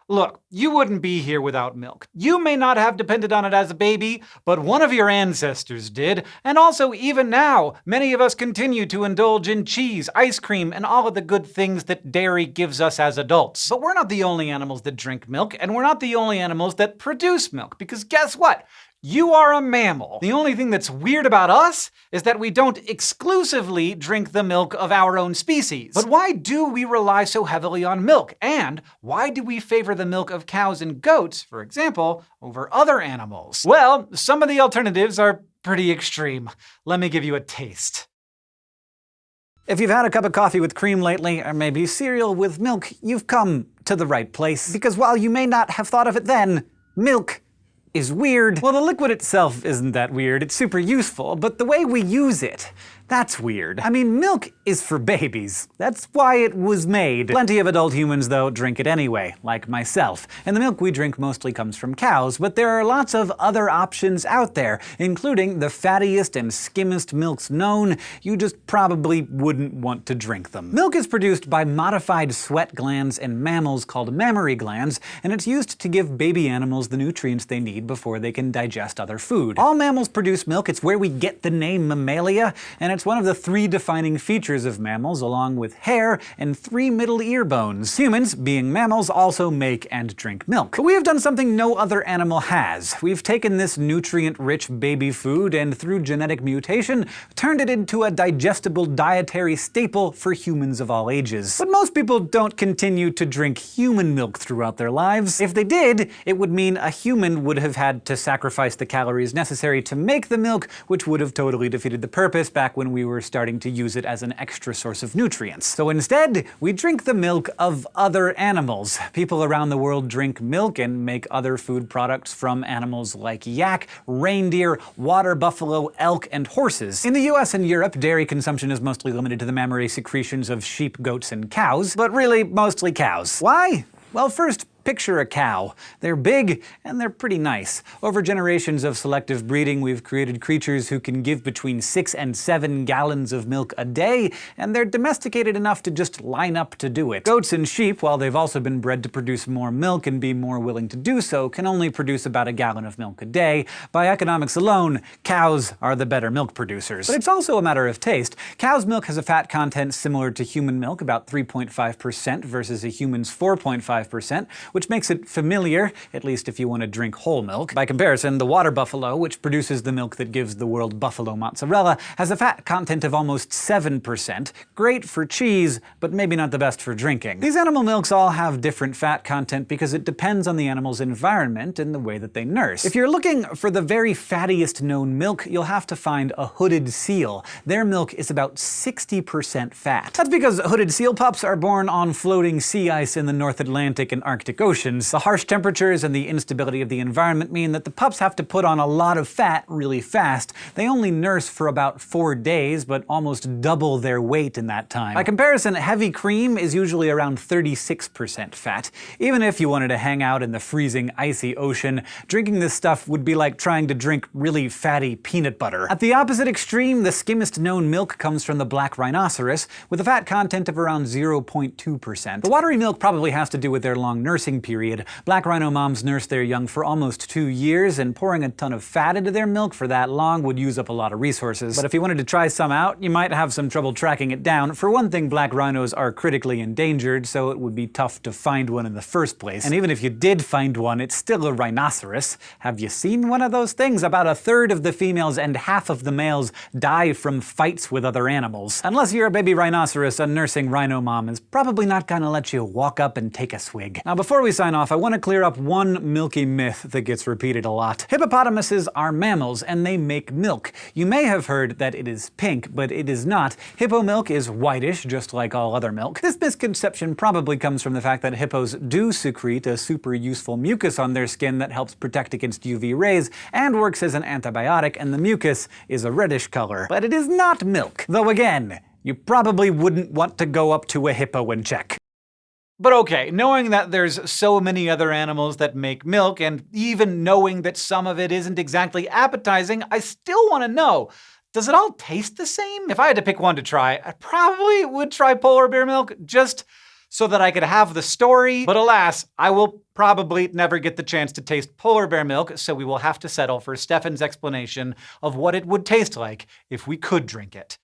Look, you wouldn't be here without milk. You may not have depended on it as a baby, but one of your ancestors did, and also even now, many of us continue to indulge in cheese, ice cream, and all of the good things that dairy gives us as adults. But we're not the only animals that drink milk, and we're not the only animals that produce milk, because guess what? You are a mammal. The only thing that's weird about us is that we don't exclusively drink the milk of our own species. But why do we rely so heavily on milk? And why do we favor the milk of cows and goats, for example, over other animals? Well, some of the alternatives are pretty extreme. Let me give you a taste. If you've had a cup of coffee with cream lately, or maybe cereal with milk, you've come to the right place. Because while you may not have thought of it then, milk is weird. Well, the liquid itself isn't that weird. It's super useful, but the way we use it, that's weird. I mean, milk is for babies. That's why it was made. Plenty of adult humans, though, drink it anyway, like myself. And the milk we drink mostly comes from cows, but there are lots of other options out there, including the fattiest and skimmest milks known. You just probably wouldn't want to drink them. Milk is produced by modified sweat glands in mammals called mammary glands, and it's used to give baby animals the nutrients they need before they can digest other food. All mammals produce milk. It's where we get the name Mammalia, and it's one of the 3 defining features of mammals, along with hair and 3 middle ear bones. Humans, being mammals, also make and drink milk. But we have done something no other animal has. We've taken this nutrient-rich baby food and, through genetic mutation, turned it into a digestible dietary staple for humans of all ages. But most people don't continue to drink human milk throughout their lives. If they did, it would mean a human would have had to sacrifice the calories necessary to make the milk, which would have totally defeated the purpose back when we were starting to use it as an extra source of nutrients. So instead, we drink the milk of other animals. People around the world drink milk and make other food products from animals like yak, reindeer, water buffalo, elk, and horses. In the US and Europe, dairy consumption is mostly limited to the mammary secretions of sheep, goats, and cows, but really mostly cows. Why? Well, first, picture a cow. They're big and they're pretty nice. Over generations of selective breeding, we've created creatures who can give between 6 and 7 gallons of milk a day, and they're domesticated enough to just line up to do it. Goats and sheep, while they've also been bred to produce more milk and be more willing to do so, can only produce about a gallon of milk a day. By economics alone, cows are the better milk producers. But it's also a matter of taste. Cow's milk has a fat content similar to human milk, about 3.5% versus a human's 4.5%, which makes it familiar, at least if you want to drink whole milk. By comparison, the water buffalo, which produces the milk that gives the world buffalo mozzarella, has a fat content of almost 7%. Great for cheese, but maybe not the best for drinking. These animal milks all have different fat content because it depends on the animal's environment and the way that they nurse. If you're looking for the very fattiest known milk, you'll have to find a hooded seal. Their milk is about 60% fat. That's because hooded seal pups are born on floating sea ice in the North Atlantic and Arctic oceans. The harsh temperatures and the instability of the environment mean that the pups have to put on a lot of fat really fast. They only nurse for about 4 days, but almost double their weight in that time. By comparison, heavy cream is usually around 36% fat. Even if you wanted to hang out in the freezing, icy ocean, drinking this stuff would be like trying to drink really fatty peanut butter. At the opposite extreme, the skimmest known milk comes from the black rhinoceros, with a fat content of around 0.2%. The watery milk probably has to do with their long nursing period. Black rhino moms nurse their young for almost 2 years, and pouring a ton of fat into their milk for that long would use up a lot of resources. But if you wanted to try some out, you might have some trouble tracking it down. For one thing, black rhinos are critically endangered, so it would be tough to find one in the first place. And even if you did find one, it's still a rhinoceros. Have you seen one of those things? About 1/3 of the females and half of the males die from fights with other animals. Unless you're a baby rhinoceros, a nursing rhino mom is probably not gonna let you walk up and take a swig. Now, before we sign off, I want to clear up one milky myth that gets repeated a lot. Hippopotamuses are mammals, and they make milk. You may have heard that it is pink, but it is not. Hippo milk is whitish, just like all other milk. This misconception probably comes from the fact that hippos do secrete a super useful mucus on their skin that helps protect against UV rays and works as an antibiotic, and the mucus is a reddish color. But it is not milk. Though again, you probably wouldn't want to go up to a hippo and check. But okay, knowing that there's so many other animals that make milk, and even knowing that some of it isn't exactly appetizing, I still want to know, does it all taste the same? If I had to pick one to try, I probably would try polar bear milk, just so that I could have the story, but alas, I will probably never get the chance to taste polar bear milk, so we will have to settle for Stefan's explanation of what it would taste like if we could drink it.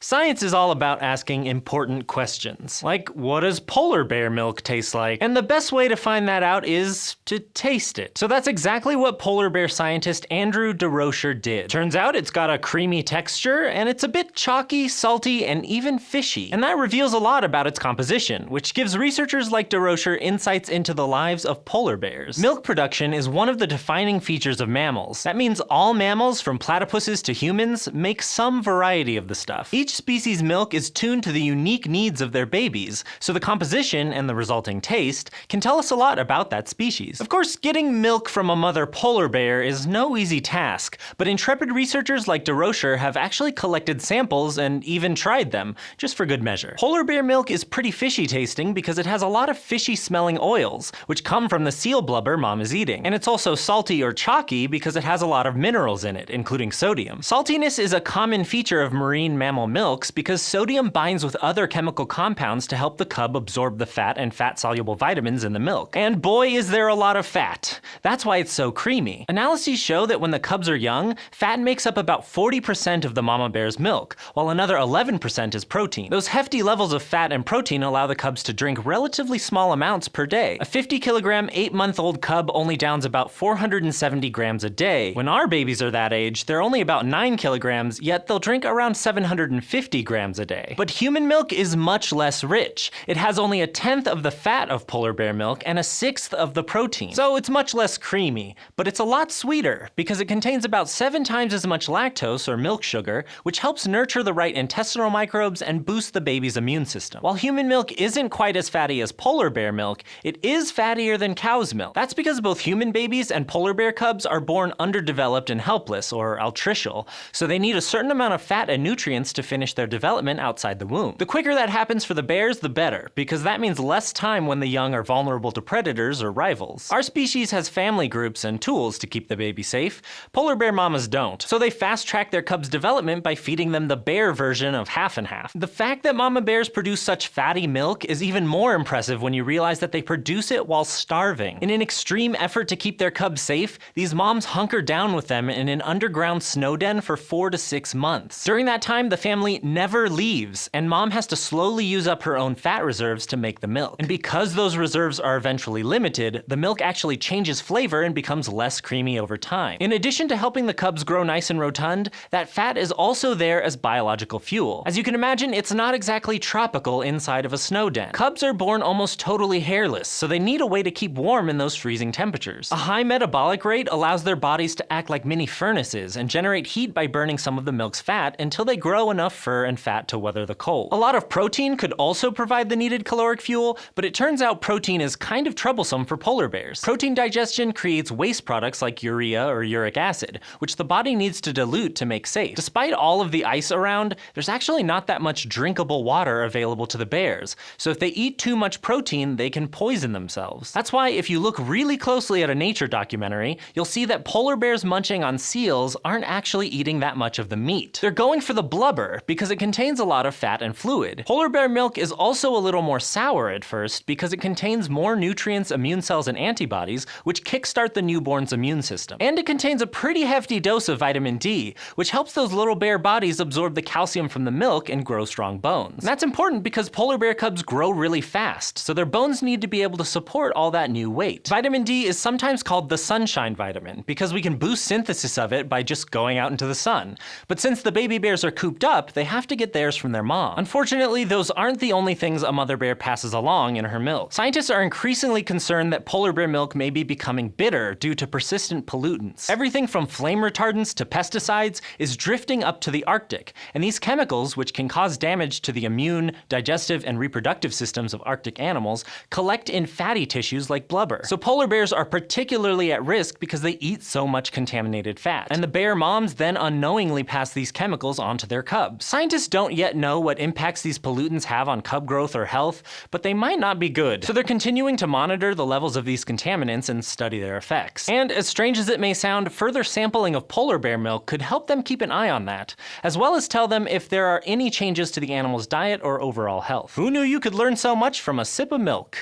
Science is all about asking important questions, like what does polar bear milk taste like? And the best way to find that out is to taste it. So that's exactly what polar bear scientist Andrew DeRocher did. Turns out it's got a creamy texture, and it's a bit chalky, salty, and even fishy. And that reveals a lot about its composition, which gives researchers like DeRocher insights into the lives of polar bears. Milk production is one of the defining features of mammals. That means all mammals, from platypuses to humans, make some variety of the stuff. Each species' milk is tuned to the unique needs of their babies, so the composition and the resulting taste can tell us a lot about that species. Of course, getting milk from a mother polar bear is no easy task, but intrepid researchers like DeRocher have actually collected samples and even tried them, just for good measure. Polar bear milk is pretty fishy tasting because it has a lot of fishy smelling oils, which come from the seal blubber mom is eating. And it's also salty or chalky because it has a lot of minerals in it, including sodium. Saltiness is a common feature of marine mammal milks because sodium binds with other chemical compounds to help the cub absorb the fat and fat-soluble vitamins in the milk. And boy, is there a lot of fat. That's why it's so creamy. Analyses show that when the cubs are young, fat makes up about 40% of the mama bear's milk, while another 11% is protein. Those hefty levels of fat and protein allow the cubs to drink relatively small amounts per day. A 50-kilogram, 8-month-old cub only downs about 470 grams a day. When our babies are that age, they're only about 9 kilograms, yet they'll drink around 750 grams a day. But human milk is much less rich. It has only a 1/10 of the fat of polar bear milk and a 1/6 of the protein. So it's much less creamy, but it's a lot sweeter because it contains about 7 times as much lactose or milk sugar, which helps nurture the right intestinal microbes and boost the baby's immune system. While human milk isn't quite as fatty as polar bear milk, it is fattier than cow's milk. That's because both human babies and polar bear cubs are born underdeveloped and helpless, or altricial, so they need a certain amount of fat and nutrients to finish their development outside the womb. The quicker that happens for the bears, the better, because that means less time when the young are vulnerable to predators or rivals. Our species has family groups and tools to keep the baby safe. Polar bear mamas don't, so they fast-track their cubs' development by feeding them the bear version of half and half. The fact that mama bears produce such fatty milk is even more impressive when you realize that they produce it while starving. In an extreme effort to keep their cubs safe, these moms hunker down with them in an underground snow den for 4 to 6 months. During that time, the family never leaves, and mom has to slowly use up her own fat reserves to make the milk. And because those reserves are eventually limited, the milk actually changes flavor and becomes less creamy over time. In addition to helping the cubs grow nice and rotund, that fat is also there as biological fuel. As you can imagine, it's not exactly tropical inside of a snow den. Cubs are born almost totally hairless, so they need a way to keep warm in those freezing temperatures. A high metabolic rate allows their bodies to act like mini furnaces and generate heat by burning some of the milk's fat until they grow enough fur and fat to weather the cold. A lot of protein could also provide the needed caloric fuel, but it turns out protein is kind of troublesome for polar bears. Protein digestion creates waste products like urea or uric acid, which the body needs to dilute to make safe. Despite all of the ice around, there's actually not that much drinkable water available to the bears, so if they eat too much protein, they can poison themselves. That's why if you look really closely at a nature documentary, you'll see that polar bears munching on seals aren't actually eating that much of the meat. They're going for the blubber because it contains a lot of fat and fluid. Polar bear milk is also a little more sour at first because it contains more nutrients, immune cells, and antibodies, which kickstart the newborn's immune system. And it contains a pretty hefty dose of vitamin D, which helps those little bear bodies absorb the calcium from the milk and grow strong bones. And that's important because polar bear cubs grow really fast, so their bones need to be able to support all that new weight. Vitamin D is sometimes called the sunshine vitamin because we can boost synthesis of it by just going out into the sun. But since the baby bears are cooped up, they have to get theirs from their mom. Unfortunately, those aren't the only things a mother bear passes along in her milk. Scientists are increasingly concerned that polar bear milk may be becoming bitter due to persistent pollutants. Everything from flame retardants to pesticides is drifting up to the Arctic, and these chemicals, which can cause damage to the immune, digestive, and reproductive systems of Arctic animals, collect in fatty tissues like blubber. So polar bears are particularly at risk because they eat so much contaminated fat, and the bear moms then unknowingly pass these chemicals onto their cubs. Scientists don't yet know what impacts these pollutants have on cub growth or health, but they might not be good. So they're continuing to monitor the levels of these contaminants and study their effects. And as strange as it may sound, further sampling of polar bear milk could help them keep an eye on that, as well as tell them if there are any changes to the animal's diet or overall health. Who knew you could learn so much from a sip of milk?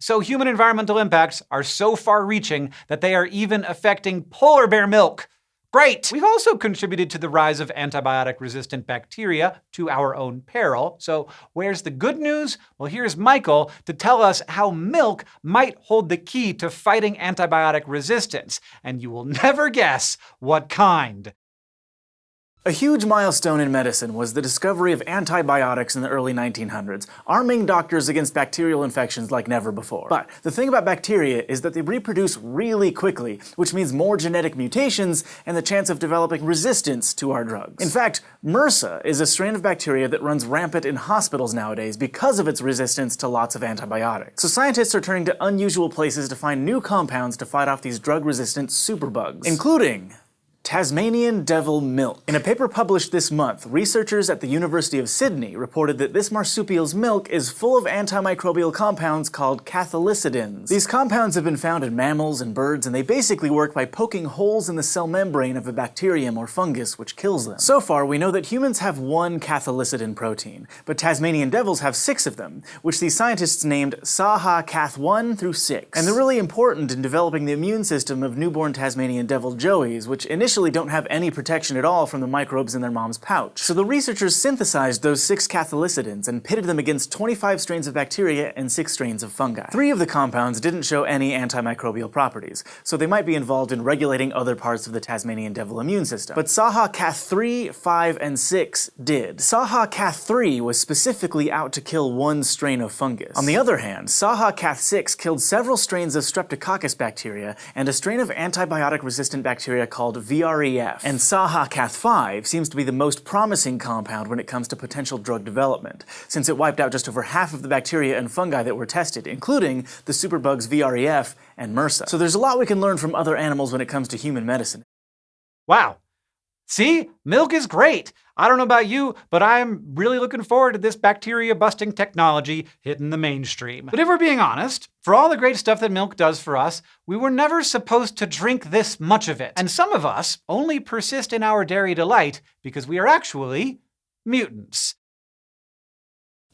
So human environmental impacts are so far-reaching that they are even affecting polar bear milk. Great! We've also contributed to the rise of antibiotic-resistant bacteria to our own peril. So where's the good news? Well, here's Michael to tell us how milk might hold the key to fighting antibiotic resistance. And you will never guess what kind. A huge milestone in medicine was the discovery of antibiotics in the early 1900s, arming doctors against bacterial infections like never before. But the thing about bacteria is that they reproduce really quickly, which means more genetic mutations and the chance of developing resistance to our drugs. In fact, MRSA is a strain of bacteria that runs rampant in hospitals nowadays because of its resistance to lots of antibiotics. So scientists are turning to unusual places to find new compounds to fight off these drug-resistant superbugs, including Tasmanian devil milk. In a paper published this month, researchers at the University of Sydney reported that this marsupial's milk is full of antimicrobial compounds called cathelicidins. These compounds have been found in mammals and birds, and they basically work by poking holes in the cell membrane of a bacterium or fungus, which kills them. So far, we know that humans have one cathelicidin protein, but Tasmanian devils have 6 of them, which these scientists named SAHA-Cath1 through 6. And they're really important in developing the immune system of newborn Tasmanian devil joeys, which initially don't have any protection at all from the microbes in their mom's pouch. So the researchers synthesized those 6 cathelicidins and pitted them against 25 strains of bacteria and 6 strains of fungi. 3 of the compounds didn't show any antimicrobial properties, so they might be involved in regulating other parts of the Tasmanian devil immune system. But SAHA-Cath3, 5, and 6 did. SAHA-Cath3 was specifically out to kill one strain of fungus. On the other hand, SAHA-Cath6 killed several strains of Streptococcus bacteria and a strain of antibiotic-resistant bacteria called VREF. And SAHA-Cath5 seems to be the most promising compound when it comes to potential drug development, since it wiped out just over half of the bacteria and fungi that were tested, including the superbugs VREF and MRSA. So there's a lot we can learn from other animals when it comes to human medicine. Wow. See? Milk is great. I don't know about you, but I'm really looking forward to this bacteria-busting technology hitting the mainstream. But if we're being honest, for all the great stuff that milk does for us, we were never supposed to drink this much of it. And some of us only persist in our dairy delight because we are actually mutants.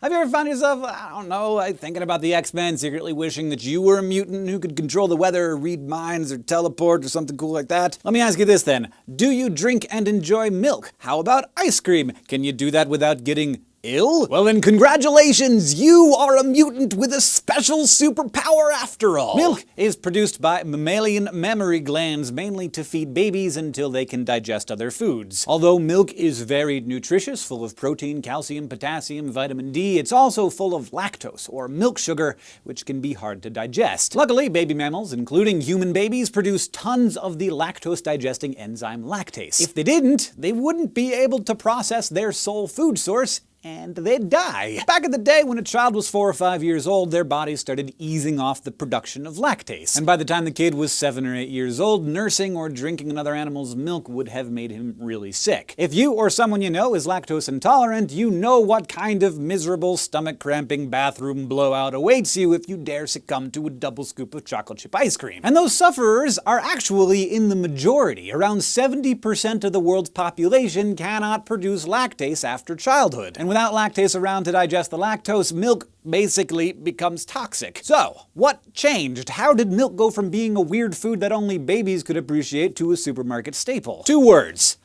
Have you ever found yourself, I don't know, like thinking about the X-Men, secretly wishing that you were a mutant who could control the weather or read minds or teleport or something cool like that? Let me ask you this then. Do you drink and enjoy milk? How about ice cream? Can you do that without getting ill? Well then congratulations! You are a mutant with a special superpower after all! Milk is produced by mammalian mammary glands mainly to feed babies until they can digest other foods. Although milk is very nutritious, full of protein, calcium, potassium, vitamin D, it's also full of lactose, or milk sugar, which can be hard to digest. Luckily, baby mammals, including human babies, produce tons of the lactose-digesting enzyme lactase. If they didn't, they wouldn't be able to process their sole food source, and they'd die. Back in the day, when a child was 4 or 5 years old, their bodies started easing off the production of lactase. And by the time the kid was 7 or 8 years old, nursing or drinking another animal's milk would have made him really sick. If you or someone you know is lactose intolerant, you know what kind of miserable, stomach-cramping bathroom blowout awaits you if you dare succumb to a double scoop of chocolate chip ice cream. And those sufferers are actually in the majority. Around 70% of the world's population cannot produce lactase after childhood. And without lactase around to digest the lactose, milk basically becomes toxic. So, what changed? How did milk go from being a weird food that only babies could appreciate to a supermarket staple? 2 words.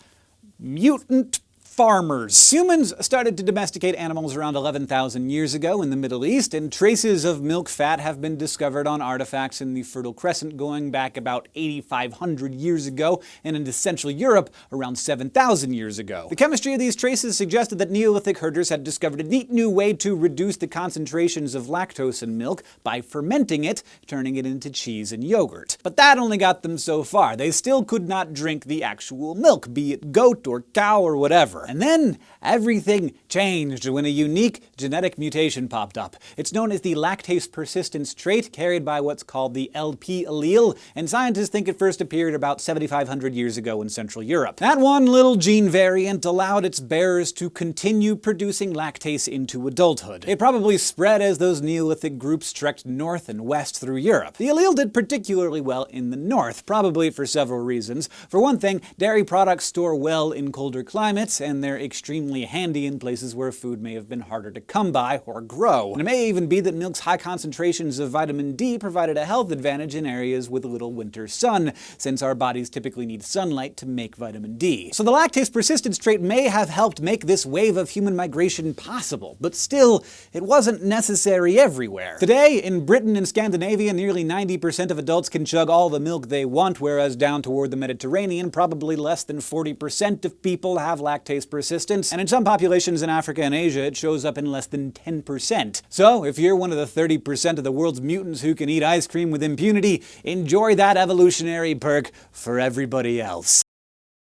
Mutant farmers. Humans started to domesticate animals around 11,000 years ago in the Middle East, and traces of milk fat have been discovered on artifacts in the Fertile Crescent going back about 8,500 years ago, and into Central Europe around 7,000 years ago. The chemistry of these traces suggested that Neolithic herders had discovered a neat new way to reduce the concentrations of lactose in milk by fermenting it, turning it into cheese and yogurt. But that only got them so far. They still could not drink the actual milk, be it goat or cow or whatever. forever. And then everything changed when a unique genetic mutation popped up. It's known as the lactase persistence trait, carried by what's called the LP allele, and scientists think it first appeared about 7,500 years ago in Central Europe. That one little gene variant allowed its bearers to continue producing lactase into adulthood. It probably spread as those Neolithic groups trekked north and west through Europe. The allele did particularly well in the north, probably for several reasons. For one thing, dairy products store well in colder climates, and they're extremely handy in places where food may have been harder to come by or grow. And it may even be that milk's high concentrations of vitamin D provided a health advantage in areas with little winter sun, since our bodies typically need sunlight to make vitamin D. So the lactase persistence trait may have helped make this wave of human migration possible, but still, it wasn't necessary everywhere. Today, in Britain and Scandinavia, nearly 90% of adults can chug all the milk they want, whereas down toward the Mediterranean, probably less than 40% of people have lactase persistence, and in some populations in Africa and Asia, it shows up in less than 10%. So, if you're one of the 30% of the world's mutants who can eat ice cream with impunity, enjoy that evolutionary perk for everybody else.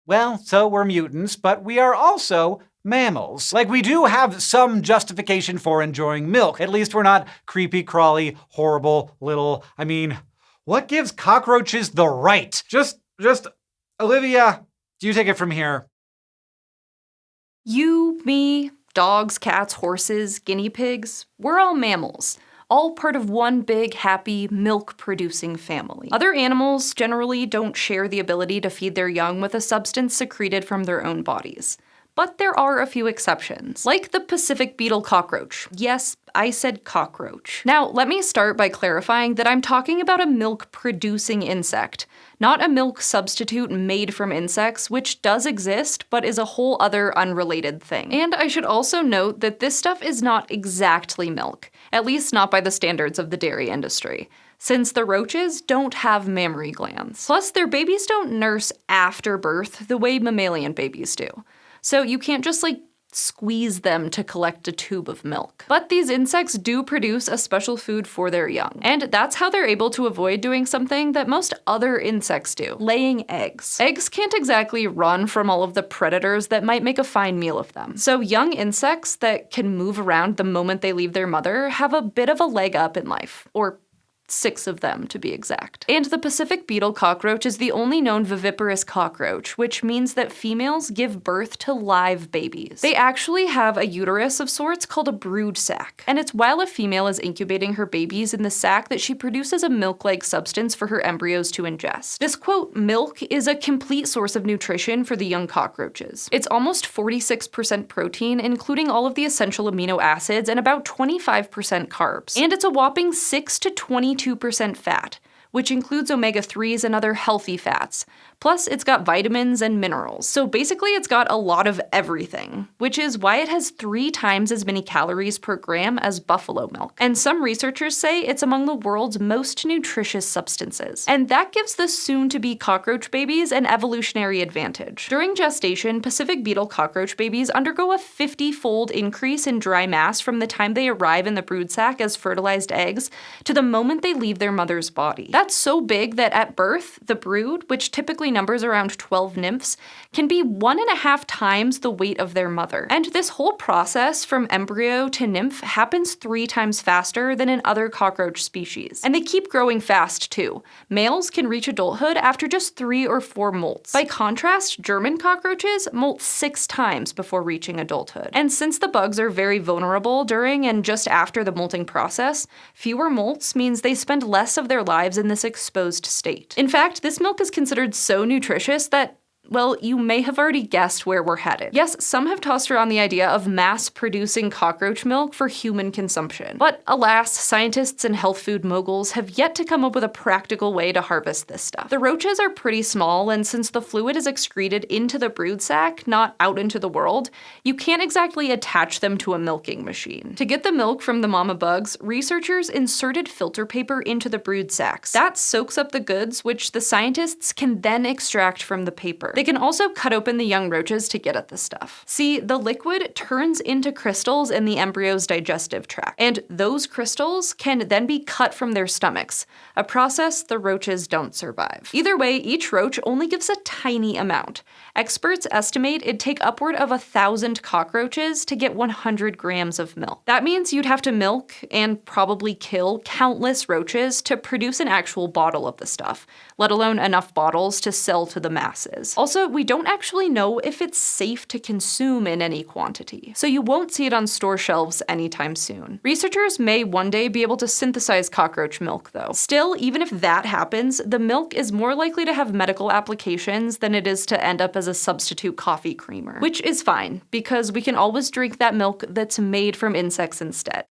Well, so we're mutants, but we are also mammals. Like, we do have some justification for enjoying milk. At least we're not creepy, crawly, horrible, little... I mean, what gives cockroaches the right? Just, Olivia, do you take it from here? You, me, dogs, cats, horses, guinea pigs, we're all mammals. All part of one big, happy, milk-producing family. Other animals generally don't share the ability to feed their young with a substance secreted from their own bodies. But there are a few exceptions, like the Pacific beetle cockroach. Yes, I said cockroach. Now, let me start by clarifying that I'm talking about a milk-producing insect, not a milk substitute made from insects, which does exist, but is a whole other unrelated thing. And I should also note that this stuff is not exactly milk, at least not by the standards of the dairy industry, since the roaches don't have mammary glands. Plus, their babies don't nurse after birth the way mammalian babies do. So you can't just, squeeze them to collect a tube of milk. But these insects do produce a special food for their young, and that's how they're able to avoid doing something that most other insects do, laying eggs. Eggs can't exactly run from all of the predators that might make a fine meal of them. So young insects that can move around the moment they leave their mother have a bit of a leg up in life, or 6 of them to be exact. And the Pacific beetle cockroach is the only known viviparous cockroach, which means that females give birth to live babies. They actually have a uterus of sorts called a brood sac, and it's while a female is incubating her babies in the sac that she produces a milk-like substance for her embryos to ingest. This, quote, milk is a complete source of nutrition for the young cockroaches. It's almost 46% protein, including all of the essential amino acids, and about 25% carbs. And it's a whopping 6 to 22% fat, which includes omega-3s and other healthy fats. Plus, it's got vitamins and minerals. So basically, it's got a lot of everything, which is why it has 3 times as many calories per gram as buffalo milk. And some researchers say it's among the world's most nutritious substances. And that gives the soon-to-be cockroach babies an evolutionary advantage. During gestation, Pacific beetle cockroach babies undergo a 50-fold increase in dry mass from the time they arrive in the brood sac as fertilized eggs to the moment they leave their mother's body. That's so big that at birth, the brood, which typically numbers around 12 nymphs, can be 1.5 times the weight of their mother. And this whole process from embryo to nymph happens 3 times faster than in other cockroach species. And they keep growing fast too. Males can reach adulthood after just 3 or 4 molts. By contrast, German cockroaches molt 6 times before reaching adulthood. And since the bugs are very vulnerable during and just after the molting process, fewer molts means they spend less of their lives in this exposed state. In fact, this milk is considered so nutritious that, well, you may have already guessed where we're headed. Yes, some have tossed around the idea of mass-producing cockroach milk for human consumption. But alas, scientists and health food moguls have yet to come up with a practical way to harvest this stuff. The roaches are pretty small, and since the fluid is excreted into the brood sac, not out into the world, you can't exactly attach them to a milking machine. To get the milk from the mama bugs, researchers inserted filter paper into the brood sacs. That soaks up the goods, which the scientists can then extract from the paper. They can also cut open the young roaches to get at the stuff. See, the liquid turns into crystals in the embryo's digestive tract, and those crystals can then be cut from their stomachs, a process the roaches don't survive. Either way, each roach only gives a tiny amount. Experts estimate it'd take upward of 1,000 cockroaches to get 100 grams of milk. That means you'd have to milk, and probably kill, countless roaches to produce an actual bottle of the stuff, let alone enough bottles to sell to the masses. Also, we don't actually know if it's safe to consume in any quantity, so you won't see it on store shelves anytime soon. Researchers may one day be able to synthesize cockroach milk, though. Still, even if that happens, the milk is more likely to have medical applications than it is to end up as a substitute coffee creamer, which is fine, because we can always drink that milk that's made from insects instead.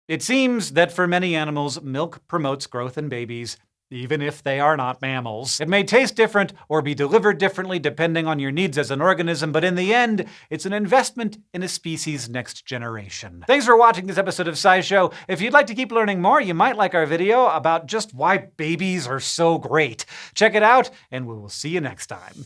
It seems that for many animals, milk promotes growth in babies, even if they are not mammals. It may taste different or be delivered differently depending on your needs as an organism, but in the end, it's an investment in a species' next generation. Thanks for watching this episode of SciShow. If you'd like to keep learning more, you might like our video about just why babies are so great. Check it out, and we will see you next time.